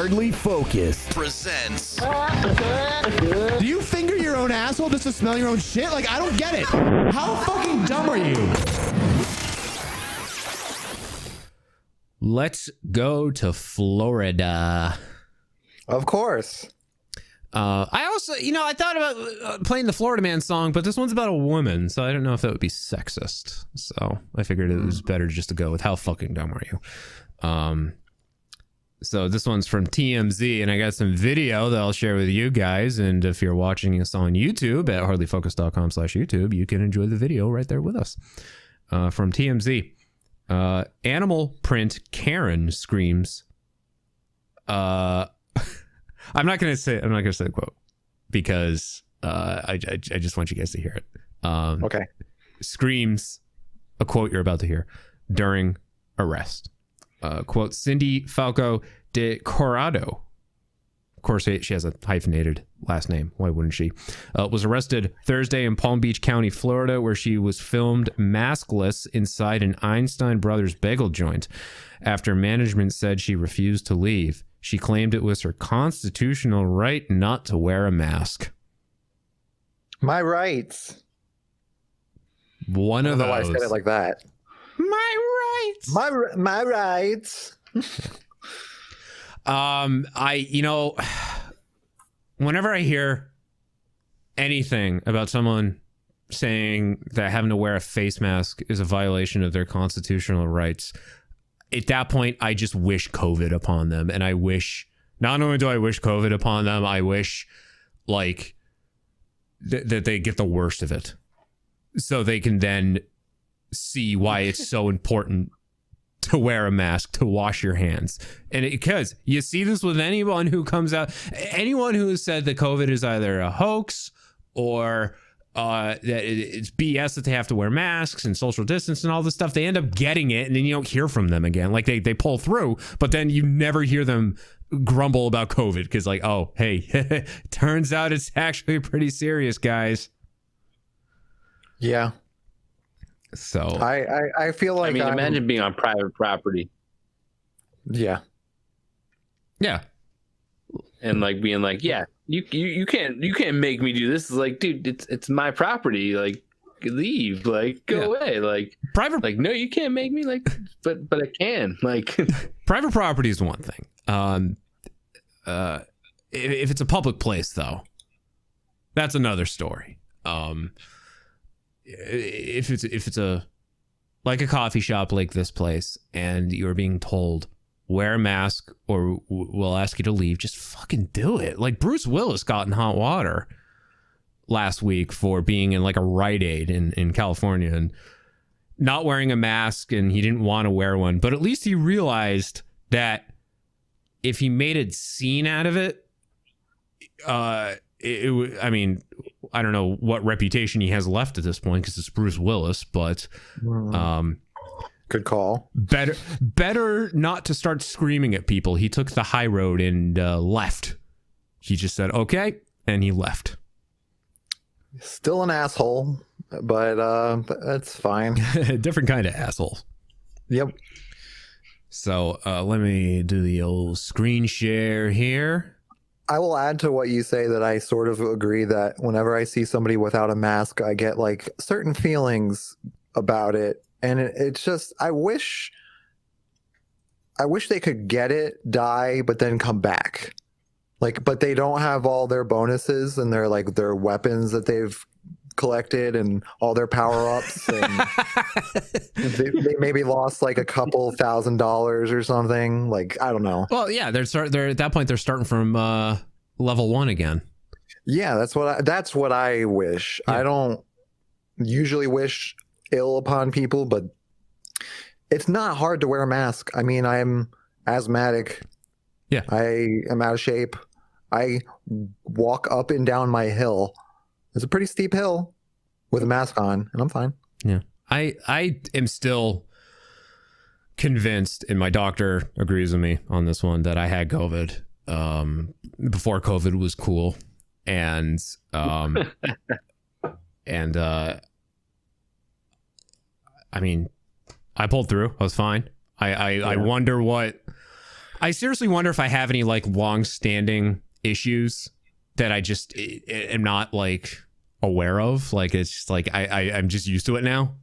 Hardly Focused presents. Do you finger your own asshole just to smell your own shit? Like, I don't get it. How fucking dumb are you? Let's go to Florida. Of course. I also, I thought about playing the Florida Man song, but this one's about a woman, so I don't know if that would be sexist. So I figured it was better just to go with how fucking dumb are you? So this one's from TMZ, and I got some video that I'll share with you guys. And if you're watching us on YouTube at hardlyfocused.com/YouTube, you can enjoy the video right there with us. From TMZ. Animal print Karen screams. I'm not gonna say the quote because I just want you guys to hear it. Okay. Screams, a quote you're about to hear during arrest. Quote, Cindy Falco-DiCorrado. Of course, she has a hyphenated last name. Why wouldn't she? Was arrested Thursday in Palm Beach County, Florida, where she was filmed maskless inside an Einstein Brothers bagel joint. After management said she refused to leave, she claimed it was her constitutional right not to wear a mask. My rights. One of those. I said it like that. My rights. My rights. Whenever I hear anything about someone saying that having to wear a face mask is a violation of their constitutional rights, at that point, I just wish COVID upon them. And I wish, not only do I wish COVID upon them, I wish like that they get the worst of it so they can then see why it's so important to wear a mask, to wash your hands. And because you see this with anyone who comes out, anyone who has said that COVID is either a hoax or that it's BS that they have to wear masks and social distance and all this stuff, they end up getting it and then you don't hear from them again. Like they pull through, but then you never hear them grumble about COVID because like, oh, hey, turns out it's actually pretty serious, guys. Yeah. So I feel like imagine being on private property. Yeah. Yeah. And like being like, yeah, you can't make me do this. It's like, dude, it's my property. Like, leave. Like, go away. Like private. Like, no, you can't make me. Like, but I can. Like, private property is one thing. If it's a public place, though, that's another story. If it's a like a coffee shop like this place and you're being told wear a mask or we'll ask you to leave, just fucking do it. Like Bruce Willis got in hot water last week for being in like a Rite Aid in California and not wearing a mask, and he didn't want to wear one, but at least he realized that if he made a scene out of it, I mean, I don't know what reputation he has left at this point because it's Bruce Willis, but good call. Better not to start screaming at people. He took the high road and left. He just said, okay, and he left. Still an asshole, but that's fine. Different kind of asshole. Yep. So let me do the old screen share here. I will add to what you say that I sort of agree that whenever I see somebody without a mask, I get like certain feelings about it. And it's just, I wish they could get it, die, but then come back. Like, but they don't have all their bonuses and their weapons that they've collected and all their power-ups. And they maybe lost like a couple $1,000s or something. Like, I don't know. Well, yeah, they're at that point they're starting from level 1 again. Yeah, that's what I wish. Yeah. I don't usually wish ill upon people, but it's not hard to wear a mask. I mean, I'm asthmatic. Yeah. I am out of shape. I walk up and down my hill. It's a pretty steep hill with a mask on, and I'm fine. Yeah. I am still convinced, and my doctor agrees with me on this one, that I had COVID before COVID was cool. And I mean, I pulled through. I was fine. I wonder what I seriously wonder if I have any like long-standing issues that I just am not like aware of. Like it's just like I'm just used to it now.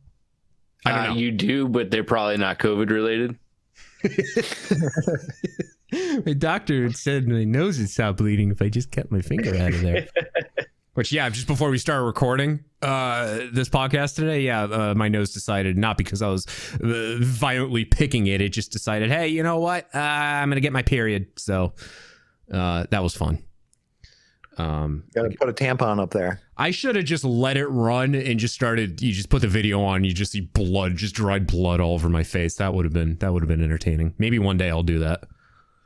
I don't know. You do, but they're probably not COVID related. My doctor said my nose would stop bleeding if I just kept my finger out of there. Which, yeah, just before we started recording this podcast today, my nose decided, not because I was violently picking it, it just decided, hey, you know what? I'm going to get my period. So that was fun. Gotta put a tampon up there. I should have just let it run and just started. You just put the video on. You just see blood, just dried blood all over my face. That would have been entertaining. Maybe one day I'll do that.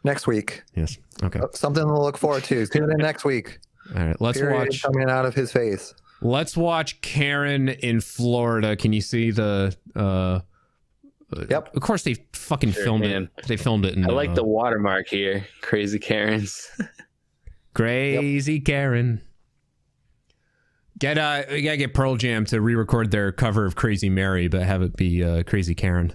Next week. Yes. Okay. Something to look forward to. Tune in next week. All right. Let's Period watch. coming out of his face. Let's watch Karen in Florida. Can you see the? Yep. Of course they fucking filmed it. They filmed it. In, I like the watermark here. Crazy Karens. Crazy Karen. We gotta get Pearl Jam to re-record their cover of Crazy Mary, but have it be Crazy Karen.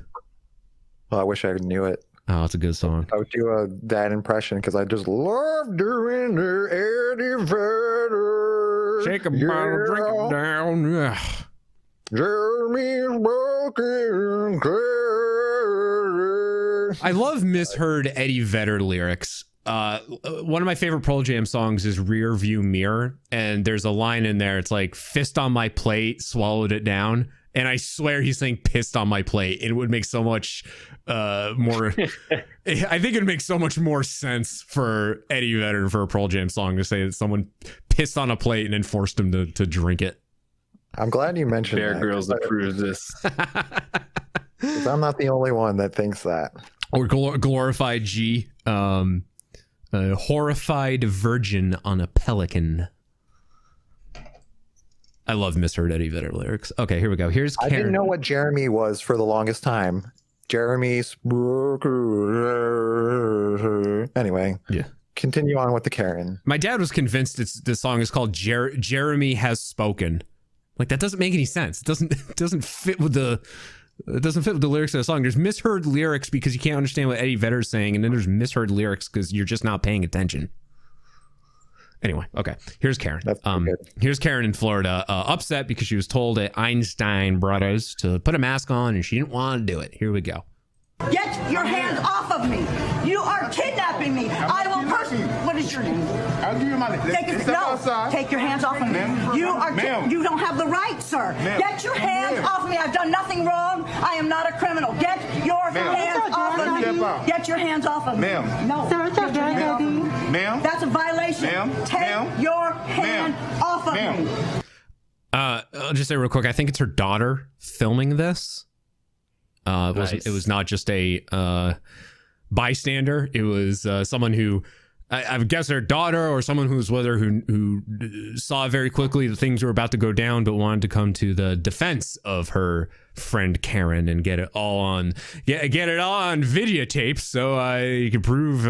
Well, I wish I knew it. Oh, it's a good song. I would do that impression because I just love doing the Eddie Vedder. Shake a bottle, drink it down. Yeah. Jeremy's broken clear. I love misheard Eddie Vedder lyrics. One of my favorite Pearl Jam songs is Rear View Mirror, and there's a line in there. It's like, fist on my plate, swallowed it down. And I swear he's saying pissed on my plate. It would make so much more. I think it would make so much more sense for Eddie Vedder for a Pearl Jam song to say that someone pissed on a plate and then forced him to drink it. I'm glad you mentioned Bear that. Grylls approved this. 'Cause I'm not the only one that thinks that. Or glorified G. A horrified virgin on a pelican. I love misheard Eddie Vedder lyrics. Okay, here we go. Here's Karen. I didn't know what Jeremy was for the longest time. Jeremy's. Anyway. Yeah. Continue on with the Karen. My dad was convinced the song is called Jeremy Has Spoken. Like, that doesn't make any sense. It doesn't fit with the lyrics of the song. There's misheard lyrics because you can't understand what Eddie Vedder's saying, and then there's misheard lyrics because you're just not paying attention. Anyway, okay. Here's Karen. Here's Karen in Florida, upset because she was told at Einstein Brothers to put a mask on, and she didn't want to do it. Here we go. Get your hands off of me. You are kidnapping me. I will personally. What is your name? I'll give you my name. Take your hands off of me. You are. You don't have the right, sir. Get your hands off of me. I've done nothing wrong. I am not a criminal. Get your hands off of me. Get your hands off of me. Ma'am. No. Ma'am. That's a violation. Ma'am. Take your hand off of me. I'll just say real quick. I think it's her daughter filming this. It was not just a bystander. It was someone who I guess her daughter or someone who was with her who saw very quickly that things were about to go down, but wanted to come to the defense of her friend Karen and get it all on videotape so you could prove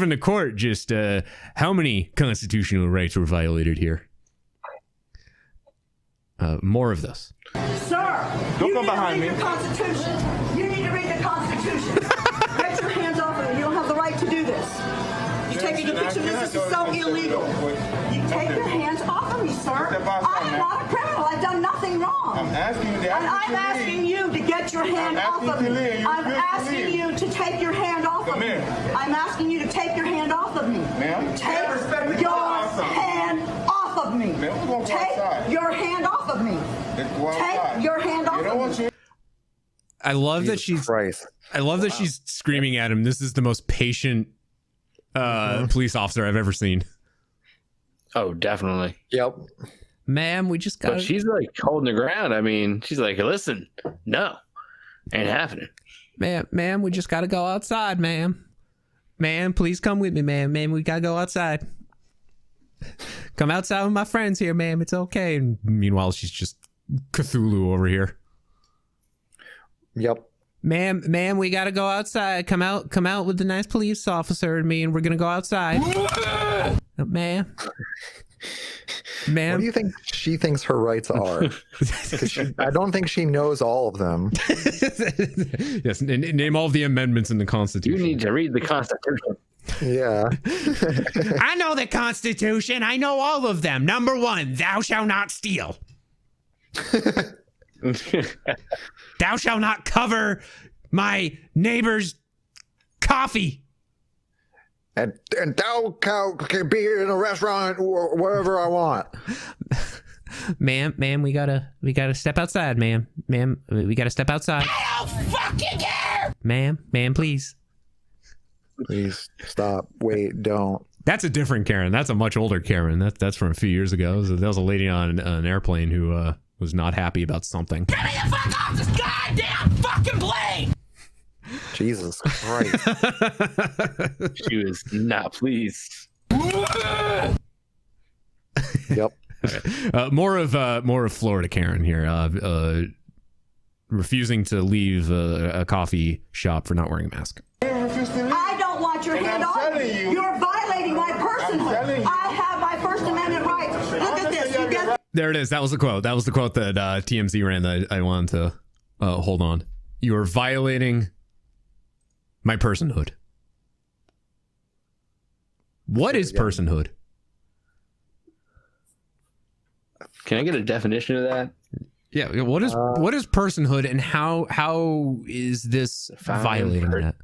in the court just how many constitutional rights were violated here. More of this. Sir, Don't come behind me. You need to read the Constitution. You need to read the Constitution. Get your hands off of me. You don't have the right to do this. You're taking a picture of this. This is so illegal. You take your hands off of me, sir. I am not a criminal. I've done nothing wrong. I'm asking you to And I'm asking you to get your hand off of me. I'm asking you to take your hand off of me. I'm asking you to take your hand off of me. Ma'am? Take your hand off of me. Take your hand off of me. Take your hand off of me. I love that she's. Christ. I love that she's screaming at him. This is the most patient police officer I've ever seen. Oh, definitely. Yep. Ma'am, we just got. But she's like holding the ground. I mean, she's like, listen, no, ain't happening. Ma'am, we just got to go outside, ma'am. Ma'am, please come with me, ma'am. Ma'am, we got to go outside. Come outside with my friends here, ma'am. It's okay. And meanwhile, she's just Cthulhu over here. Yep. Ma'am, we got to go outside. Come out with the nice police officer and me, and we're going to go outside. Ma'am. ma'am. What do you think she thinks her rights are? 'Cause I don't think she knows all of them. Yes, name all of the amendments in the You Constitution. need to read the Constitution. Yeah. I know the Constitution. I know all of them. Number 1, thou shalt not steal. Thou shalt not cover my neighbor's coffee. And thou can be in a restaurant or wherever I want. Ma'am, we gotta step outside, ma'am. Ma'am, we gotta step outside. I don't fucking care! Ma'am, please. Please stop. Wait, don't. That's a different Karen. That's a much older Karen. That's from a few years ago. That was a lady on an airplane who was not happy about something. Get me the fuck off this goddamn fucking plane! Jesus Christ. She was not pleased. Yep. More of Florida Karen here. Refusing to leave a coffee shop for not wearing a mask. I don't want your hand off me. telling you. You're violating my telling personhood. you. I have my First Amendment rights. Look at this. You get There it is. That was the quote. That was the quote that TMZ ran that I wanted to hold on. You are violating my personhood. What is personhood? Can I get a definition of that? Yeah, what is personhood, and how is this violating that?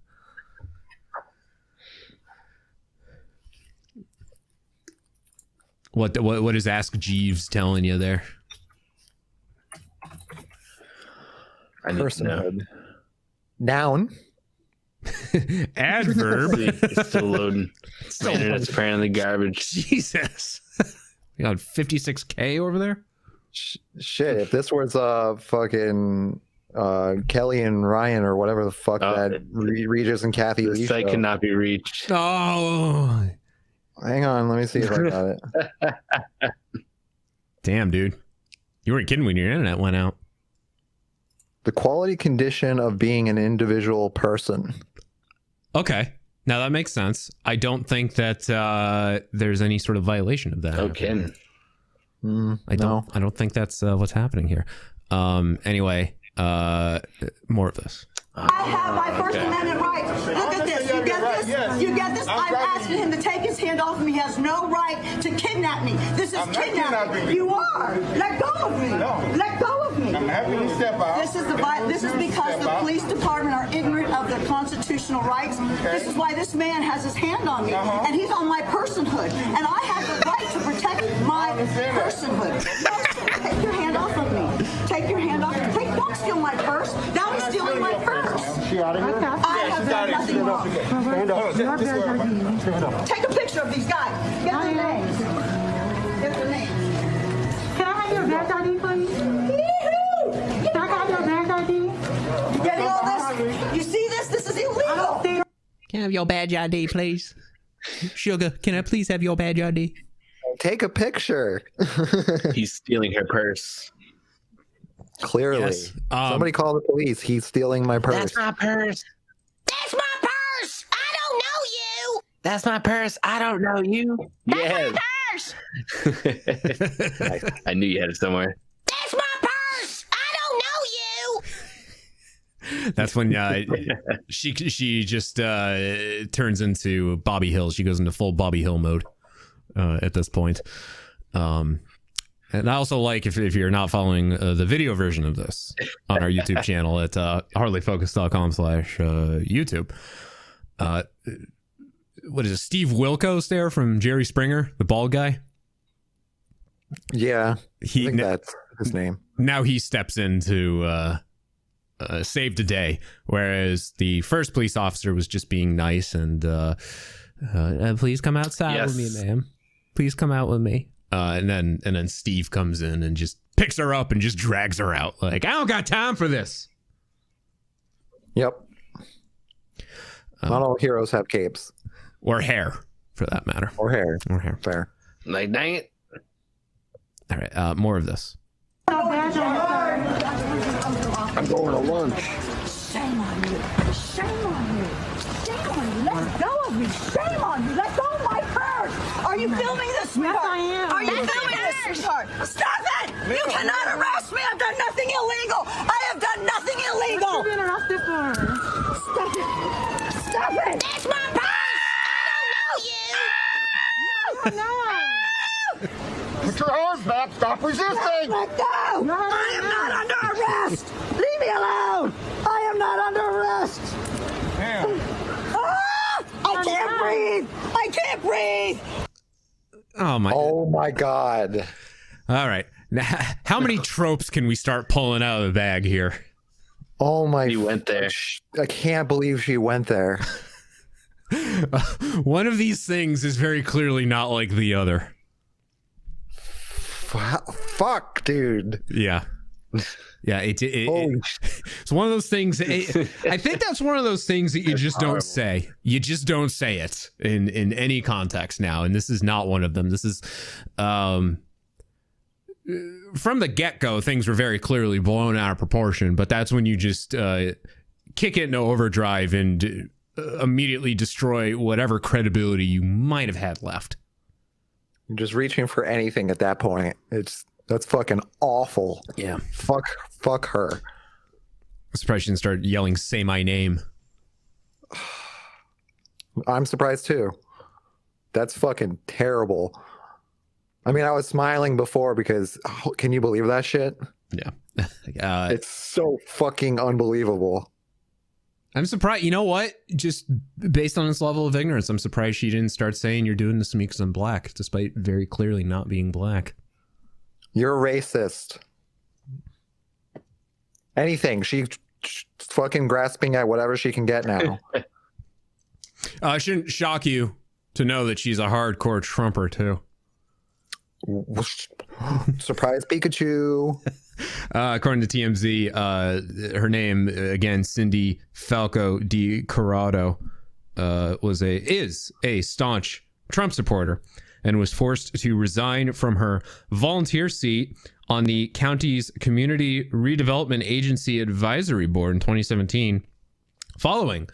What is Ask Jeeves telling you there? I need to know. Personhood. Noun. Adverb. It's still loading. My internet's apparently garbage. Jesus. We got 56K over there. Shit, if this was fucking Kelly and Ryan or whatever the fuck that Regis and Kathy The Lee site show. cannot be reached. Oh, Hang on, let me see if I got it. damn, dude. You weren't kidding when your internet went out. The quality condition of being an individual person. Okay. Now that makes sense. I don't think that there's any sort of violation of that. Okay. I don't think that's what's happening here. Anyway, more of this. I have my First Amendment rights. Look at this. You get this? Yes. You get this? I'm asking him to take his hand off of me. He has no right to kidnap me. This is I'm not kidnapping. kidnapping you. You are. Let go of me. No. Let go of me. I'm having you step out. This is because the police department are ignorant of the constitutional rights. This is why this man has his hand on me, and he's on my personhood, and I have the right to protect my personhood. No, take your hand off of me. Take your hand off. Don't steal my purse. Now he's stealing my purse. She out of here? I have done nothing wrong. Stand up. Take a picture of these guys. Get their names. Get their names. Can I have your badge ID, please? Yee-hoo! Can I have your badge ID? You getting all this? You see this? This is illegal. Can I have your badge ID, please? Sugar, can I please have your badge ID? Take a picture. He's stealing her purse. Clearly. Yes. Somebody call the police. He's stealing my purse. That's my purse. That's my purse. I don't know you. That's my purse. I don't know you. Yes. Purse. I knew you had it somewhere. That's my purse. I don't know you. That's when she just turns into Bobby Hill. She goes into full Bobby Hill mode at this point. And I also like, if you're not following the video version of this on our YouTube channel at hardlyfocused.com/YouTube. What is it? Steve Wilkos there from Jerry Springer, the bald guy? Yeah. I think that's his name. Now he steps in to save the day, whereas the first police officer was just being nice and please come outside with me, ma'am. Please come out with me. And then Steve comes in and just picks her up and just drags her out. Like, I don't got time for this. Yep. Not all heroes have capes. Or hair, for that matter. Or hair. Fair. Like, dang it. All right, more of this. Your badge ID, sir. I'm going to lunch. Shame on you. Shame on you. Shame on you. Let go of me. Shame on you. Let go of my purse. Are you filming this, sweetheart? Yes, I am. Are you filming this? are. Stop it! You cannot arrest me. I've done nothing illegal. I have done nothing illegal. What are you being arrested for? Stop it! Stop it! That's my purse! I don't know you! No. Put your arms back. Stop resisting. Let go! I am not under arrest. Leave me alone. I am not under arrest. Damn. Ah! I can't breathe. I can't breathe. Oh my God. All right. Now, how many tropes can we start pulling out of the bag here? Oh my. He went there. I can't believe she went there. One of these things is very clearly not like the other. Fuck, dude. Yeah. Yeah, Holy it's one of those things. I think that's one of those things that you just don't say. You just don't say it in any context now, and this is not one of them. This is from the get-go, things were very clearly blown out of proportion, but that's when you just kick it into overdrive and immediately destroy whatever credibility you might have had left. You're just reaching for anything at that point. That's fucking awful. Yeah. Fuck her. I'm surprised she didn't start yelling, "Say my name." I'm surprised too. That's fucking terrible. I mean, I was smiling before because can you believe that shit? Yeah. It's so fucking unbelievable. I'm surprised. You know what? Just based on this level of ignorance, I'm surprised she didn't start saying, "You're doing this to me because I'm black," despite very clearly not being black. You're racist. Anything. She's fucking grasping at whatever she can get now. It shouldn't shock you to know that she's a hardcore Trumper too. Surprise Pikachu. According to TMZ, her name again, Cindy Falco-DiCorrado, is a staunch Trump supporter and was forced to resign from her volunteer seat on the county's Community Redevelopment Agency Advisory Board in 2017, following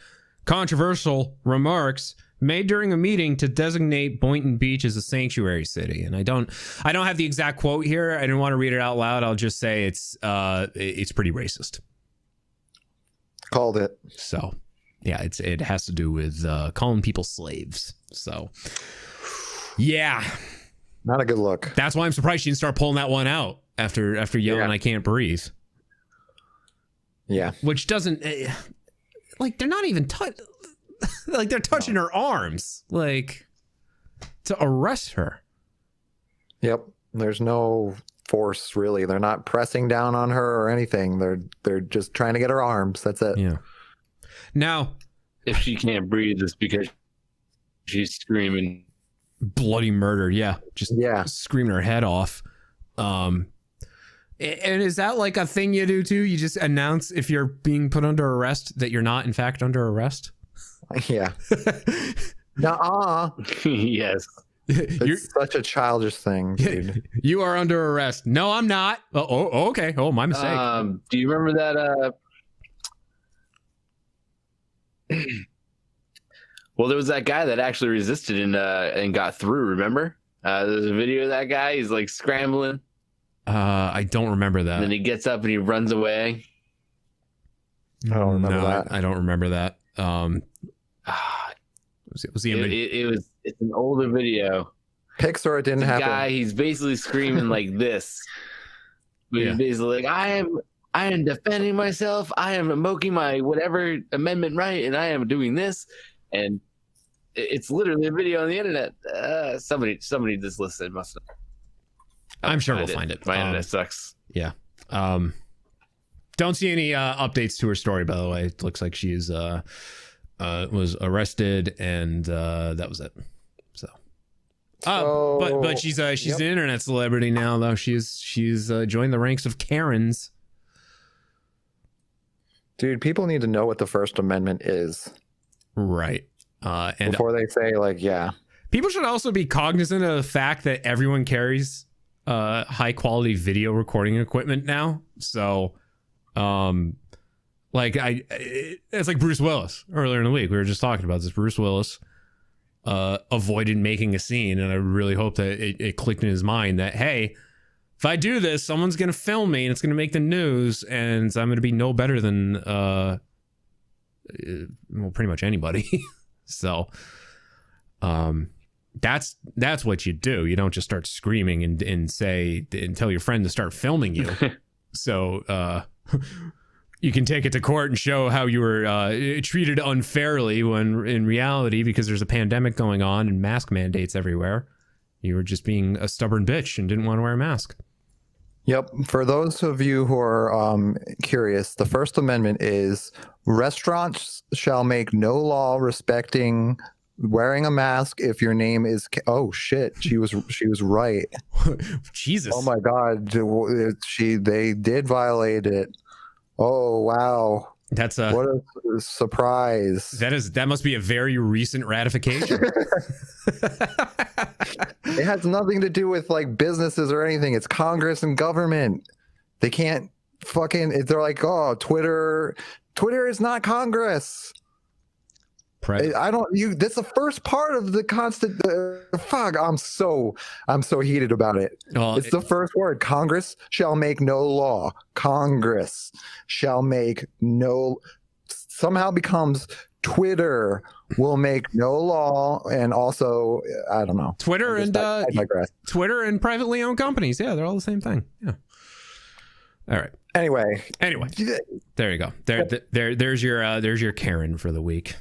controversial remarks made during a meeting to designate Boynton Beach as a sanctuary city. And I don't have the exact quote here. I didn't want to read it out loud. I'll just say it's pretty racist. Called it. So yeah, it has to do with calling people slaves. So yeah, not a good look. That's why I'm surprised she didn't start pulling that one out after yelling, "I can't breathe." Yeah, which doesn't like they're not even like they're touching her arms like to arrest her. Yep, there's no force really. They're not pressing down on her or anything. They're just trying to get her arms. That's it. Yeah. Now, if she can't breathe, it's because she's screaming bloody murder. Yeah, just screaming her head off. And is that like a thing you do too? You just announce if you're being put under arrest that you're not in fact under arrest? Yeah. Nuh-uh. Yes. It's such a childish thing, dude. You are under arrest. No, I'm not. Oh, okay. Oh, my mistake. Do you remember that? Well, there was that guy that actually resisted and got through. Remember? There's a video of that guy. He's like scrambling. I don't remember that. And then he gets up and he runs away. I don't remember that. I don't remember that. Was he? It's an older video. Pics or it didn't happen. Guy, he's basically screaming like this. But he's basically like, I am defending myself. I am invoking my whatever amendment right, and I am doing this. And it's literally a video on the internet. Somebody just listened. Must have. I'm sure we'll find it. My internet sucks. Yeah. Don't see any updates to her story, by the way. It looks like she's was arrested, and that was it. But she's an internet celebrity now, though. She's joined the ranks of Karens. Dude, people need to know what the First Amendment is, right? And before they say people should also be cognizant of the fact that everyone carries high quality video recording equipment now. So, it's like Bruce Willis earlier in the week. We were just talking about this. Bruce Willis avoided making a scene, and I really hope that it clicked in his mind that, hey, if I do this, someone's going to film me and it's going to make the news, and I'm going to be no better than, well, pretty much anybody. So, that's what you do. You don't just start screaming and say, and tell your friend to start filming you. So, you can take it to court and show how you were treated unfairly, when in reality, because there's a pandemic going on and mask mandates everywhere, you were just being a stubborn bitch and didn't want to wear a mask. Yep. For those of you who are curious, the First Amendment is restaurants shall make no law respecting wearing a mask if your name is. Oh shit! She was right. Jesus. Oh my God! They did violate it. Oh wow. That's what a surprise. That must be a very recent ratification. It has nothing to do with like businesses or anything. It's Congress and government. They can't fucking. They're like, oh, Twitter is not Congress. I don't. That's the first part of the constant. Fuck. I'm so heated about it. It's the first word. Congress shall make no law. Congress shall make no. Somehow becomes Twitter will make no law, and also I don't know. Twitter I digress. Twitter and privately owned companies. Yeah, they're all the same thing. Yeah. All right. Anyway, there you go. There's your Karen for the week.